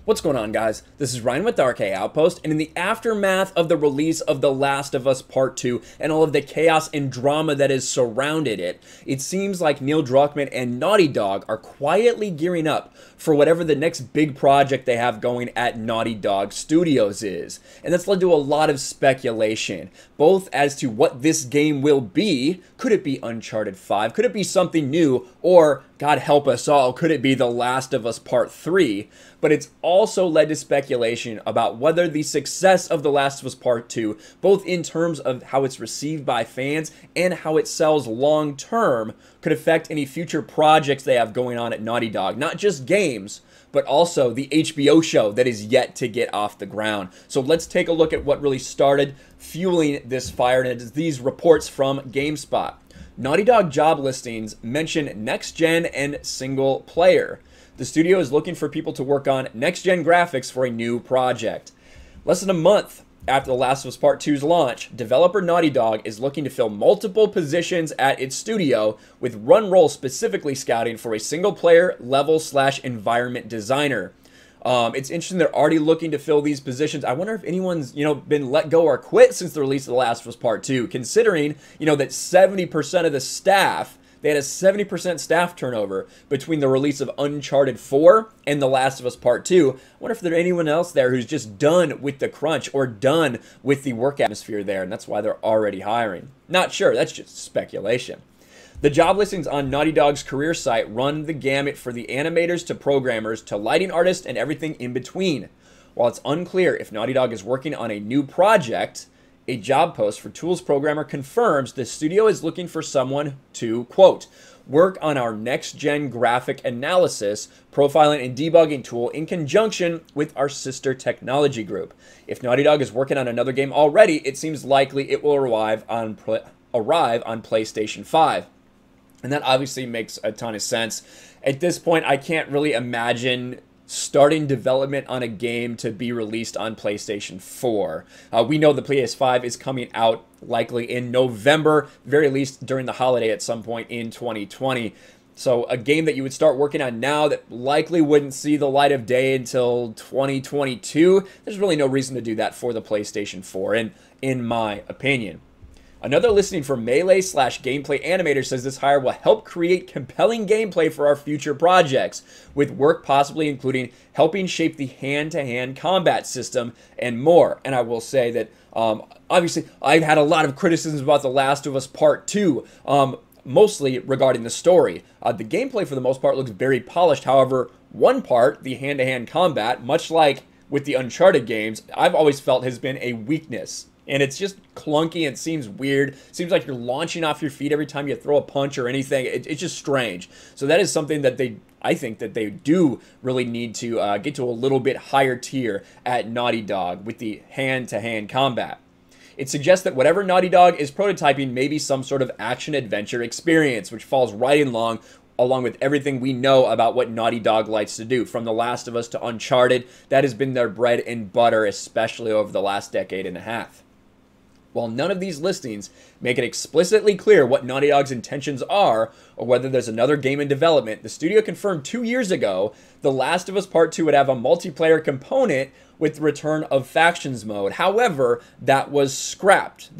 What's going on, guys? This is Ryan with RK Outpost, and in the aftermath of the release of The Last of Us Part 2 and all of the chaos and drama that has surrounded it, it seems like Neil Druckmann and Naughty Dog are quietly gearing up for whatever the next big project they have going at Naughty Dog Studios is. And that's led to a lot of speculation, both as to what this game will be. Could it be Uncharted 5? Could it be something new? Or, God help us all, could it be The Last of Us Part 3? But it's also led to speculation about whether the success of The Last of Us Part 2, both in terms of how it's received by fans and how it sells long term, could affect any future projects they have going on at Naughty Dog. Not just games, but also the HBO show that is yet to get off the ground. So let's take a look at what really started fueling this fire, and it's these reports from GameSpot. Naughty Dog job listings mention next-gen and single player. The studio is looking for people to work on next-gen graphics for a new project. Less than a month after The Last of Us Part 2's launch, developer Naughty Dog is looking to fill multiple positions at its studio, with one role specifically scouting for a single-player level/environment designer. It's interesting they're already looking to fill these positions. I wonder if anyone's, been let go or quit since the release of The Last of Us Part 2, considering, that 70% of the staff, they had a 70% staff turnover between the release of Uncharted 4 and The Last of Us Part 2. I wonder if there's anyone else there who's just done with the crunch or done with the work atmosphere there, and that's why they're already hiring. Not sure, that's just speculation. The job listings on Naughty Dog's career site run the gamut for the animators to programmers to lighting artists and everything in between. While it's unclear if Naughty Dog is working on a new project, a job post for Tools Programmer confirms the studio is looking for someone to, quote, work on our next-gen graphic analysis, profiling, and debugging tool in conjunction with our sister technology group. If Naughty Dog is working on another game already, it seems likely it will arrive on PlayStation 5. And that obviously makes a ton of sense. At this point, I can't really imagine starting development on a game to be released on PlayStation 4. We know the PS5 is coming out likely in November, very least during the holiday at some point in 2020. So a game that you would start working on now that likely wouldn't see the light of day until 2022, there's really no reason to do that for the PlayStation 4, in my opinion. Another listing for Melee/Gameplay Animator says this hire will help create compelling gameplay for our future projects, with work possibly including helping shape the hand-to-hand combat system and more. And I will say that, obviously, I've had a lot of criticisms about The Last of Us Part 2, mostly regarding the story. The gameplay, for the most part, looks very polished. However, one part, the hand-to-hand combat, much like with the Uncharted games, I've always felt has been a weakness. And it's just clunky and seems weird. Seems like you're launching off your feet every time you throw a punch or anything. It's just strange. So that is something that I think that they do really need to get to a little bit higher tier at Naughty Dog with the hand-to-hand combat. It suggests that whatever Naughty Dog is prototyping may be some sort of action-adventure experience, which falls right along with everything we know about what Naughty Dog likes to do. From The Last of Us to Uncharted, that has been their bread and butter, especially over the last decade and a half. While none of these listings make it explicitly clear what Naughty Dog's intentions are, or whether there's another game in development, the studio confirmed 2 years ago The Last of Us Part 2 would have a multiplayer component with the return of Factions mode. However, that was scrapped.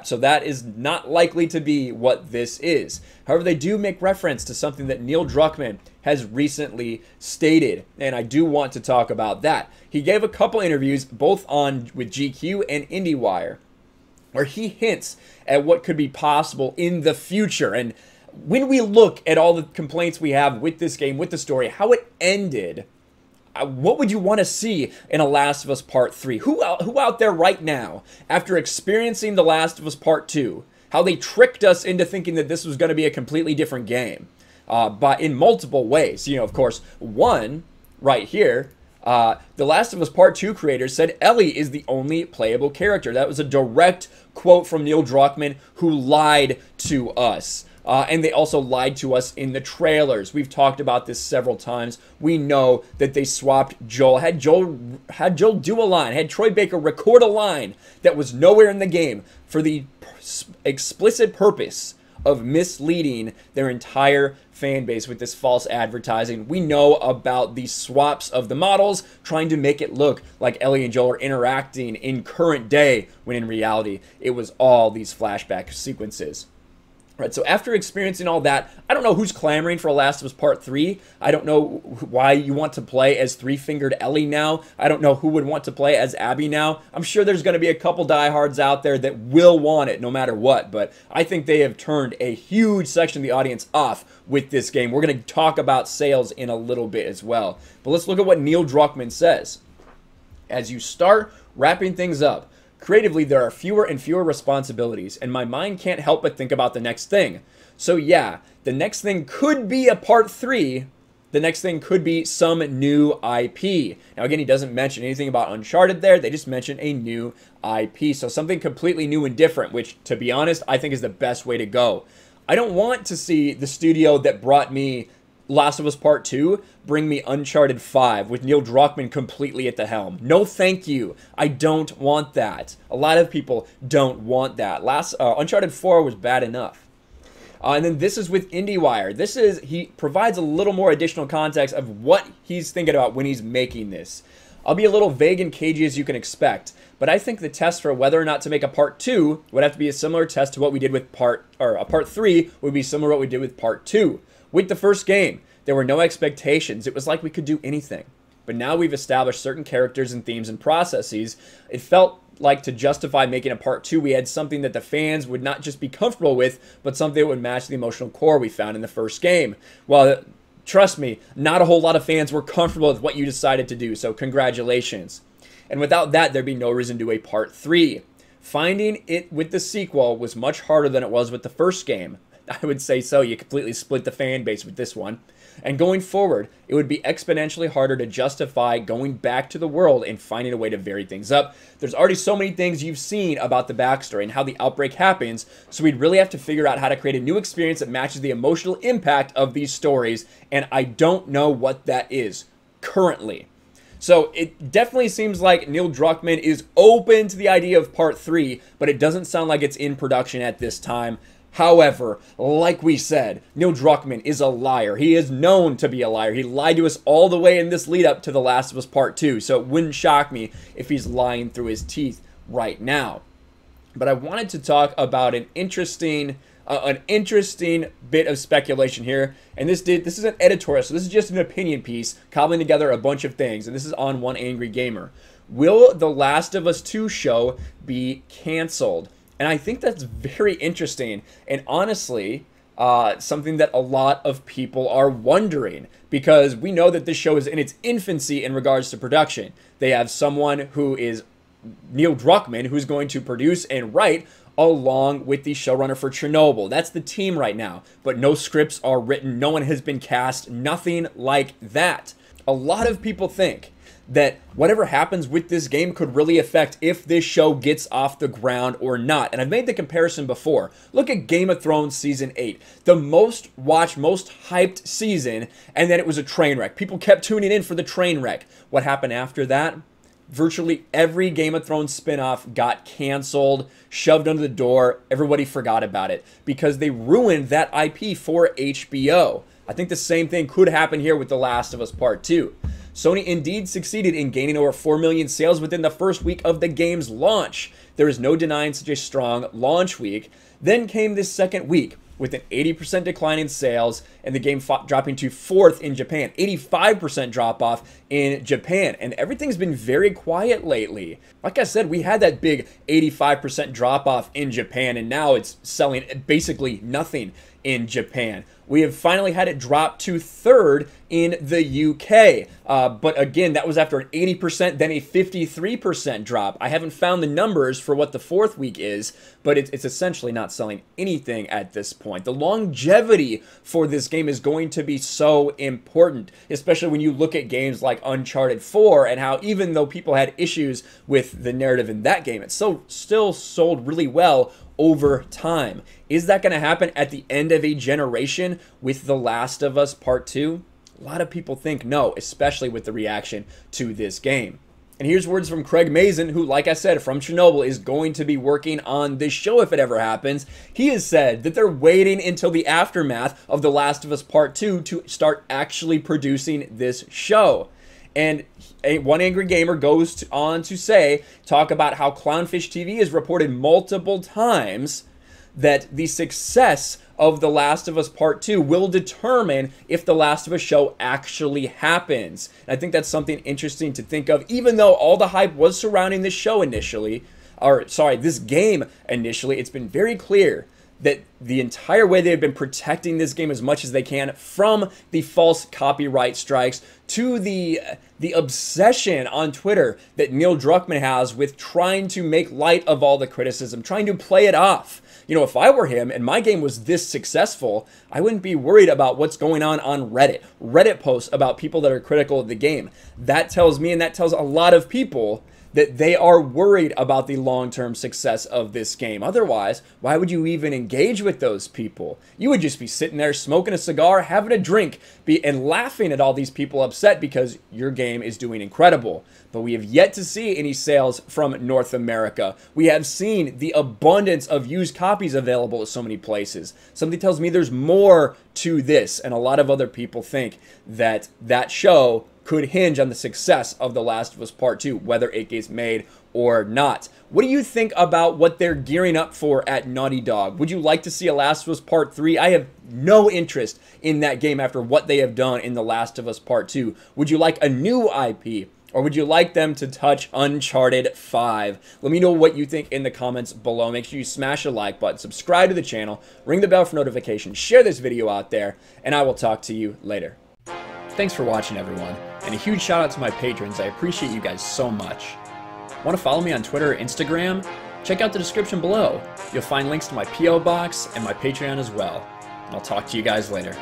So that is not likely to be what this is. However, they do make reference to something that Neil Druckmann has recently stated, and I do want to talk about that. He gave a couple interviews, both with GQ and IndieWire, where he hints at what could be possible in the future. And when we look at all the complaints we have with this game, with the story, how it ended, what would you want to see in a Last of Us Part 3? Who out there right now, after experiencing The Last of Us Part 2, how they tricked us into thinking that this was going to be a completely different game, but in multiple ways. Of course, one right here, The Last of Us Part 2 creators said Ellie is the only playable character. That was a direct quote from Neil Druckmann, who lied to us. And they also lied to us in the trailers. We've talked about this several times. We know that they swapped Joel. Had Joel do a line, had Troy Baker record a line that was nowhere in the game for the explicit purpose of misleading their entire fan base with this false advertising. We know about the swaps of the models, trying to make it look like Ellie and Joel are interacting in current day, when in reality, it was all these flashback sequences. Right, so after experiencing all that, I don't know who's clamoring for Last of Us Part 3. I don't know why you want to play as three-fingered Ellie now. I don't know who would want to play as Abby now. I'm sure there's going to be a couple diehards out there that will want it no matter what, but I think they have turned a huge section of the audience off with this game. We're going to talk about sales in a little bit as well. But let's look at what Neil Druckmann says. As you start wrapping things up, creatively, there are fewer and fewer responsibilities, and my mind can't help but think about the next thing. So yeah, the next thing could be a part 3. The next thing could be some new IP. Now again, he doesn't mention anything about Uncharted there. They just mention a new IP. So something completely new and different, which, to be honest, I think is the best way to go. I don't want to see the studio that brought me Last of Us Part 2 bring me Uncharted 5 with Neil Druckmann completely at the helm. No thank you. I don't want that. A lot of people don't want that. Uncharted 4 was bad enough. And then this is with IndieWire. He provides a little more additional context of what he's thinking about when he's making this. I'll be a little vague and cagey as you can expect, but I think the test for whether or not to make a part 2 would have to be a similar test to what we did with part 3 would be similar to what we did with part 2. With the first game, there were no expectations. It was like we could do anything. But now we've established certain characters and themes and processes. It felt like to justify making a part 2, we had something that the fans would not just be comfortable with, but something that would match the emotional core we found in the first game. Well, trust me, not a whole lot of fans were comfortable with what you decided to do, so congratulations. And without that, there'd be no reason to do a part 3. Finding it with the sequel was much harder than it was with the first game. I would say so. You completely split the fan base with this one. And going forward, it would be exponentially harder to justify going back to the world and finding a way to vary things up. There's already so many things you've seen about the backstory and how the outbreak happens, so we'd really have to figure out how to create a new experience that matches the emotional impact of these stories, and I don't know what that is currently. So it definitely seems like Neil Druckmann is open to the idea of part 3, but it doesn't sound like it's in production at this time. However, like we said, Neil Druckmann is a liar. He is known to be a liar. He lied to us all the way in this lead up to The Last of Us Part 2, so it wouldn't shock me if he's lying through his teeth right now. But I wanted to talk about an interesting bit of speculation here, and this is an editorial, so this is just an opinion piece cobbling together a bunch of things, and this is on One Angry Gamer. Will The Last of Us 2 show be canceled? And I think that's very interesting, and honestly, something that a lot of people are wondering, because we know that this show is in its infancy in regards to production. They have someone who is Neil Druckmann, who's going to produce and write along with the showrunner for Chernobyl. That's the team right now, but no scripts are written, no one has been cast, nothing like that. A lot of people think that whatever happens with this game could really affect if this show gets off the ground or not. And I've made the comparison before. Look at Game of Thrones Season 8. The most watched, most hyped season, and then it was a train wreck. People kept tuning in for the train wreck. What happened after that? Virtually every Game of Thrones spinoff got canceled, shoved under the door. Everybody forgot about it because they ruined that IP for HBO. I think the same thing could happen here with The Last of Us Part 2. Sony indeed succeeded in gaining over 4 million sales within the first week of the game's launch. There is no denying such a strong launch week. Then came this second week with an 80% decline in sales and the game dropping to 4th in Japan. 85% drop off in Japan, and everything's been very quiet lately. Like I said, we had that big 85% drop off in Japan, and now it's selling basically nothing in Japan. We have finally had it drop to 3rd in the UK. But again, that was after an 80%, then a 53% drop. I haven't found the numbers for what the 4th week is, but it's essentially not selling anything at this point. The longevity for this game is going to be so important, especially when you look at games like Uncharted 4 and how even though people had issues with the narrative in that game, it still sold really well over time. Is that going to happen at the end of a generation with The Last of Us Part 2? A lot of people think no, especially with the reaction to this game. And here's words from Craig Mazin, who, like I said, from Chernobyl, is going to be working on this show if it ever happens. He has said that they're waiting until the aftermath of The Last of Us Part 2 to start actually producing this show. And one angry gamer goes on to talk about how Clownfish TV has reported multiple times that the success of The Last of Us Part 2 will determine if The Last of Us show actually happens. And I think that's something interesting to think of, even though all the hype was surrounding this show initially, this game initially, it's been very clear that the entire way they've been protecting this game as much as they can, from the false copyright strikes to the obsession on Twitter that Neil Druckmann has with trying to make light of all the criticism, trying to play it off. You know, if I were him and my game was this successful, I wouldn't be worried about what's going on Reddit. Reddit posts about people that are critical of the game. That tells me, and that tells a lot of people, that they are worried about the long-term success of this game. Otherwise, why would you even engage with those people? You would just be sitting there smoking a cigar, having a drink, and laughing at all these people upset because your game is doing incredible. But we have yet to see any sales from North America. We have seen the abundance of used copies available at so many places. Something tells me there's more to this, and a lot of other people think that that show could hinge on the success of The Last of Us Part 2, whether it gets made or not. What do you think about what they're gearing up for at Naughty Dog? Would you like to see a Last of Us Part 3? I have no interest in that game after what they have done in The Last of Us Part 2. Would you like a new IP? Or would you like them to touch Uncharted 5? Let me know what you think in the comments below. Make sure you smash the like button, subscribe to the channel, ring the bell for notifications, share this video out there, and I will talk to you later. Thanks for watching, everyone, and a huge shout out to my patrons. I appreciate you guys so much. Want to follow me on Twitter or Instagram? Check out the description below. You'll find links to my P.O. box and my Patreon as well. And I'll talk to you guys later.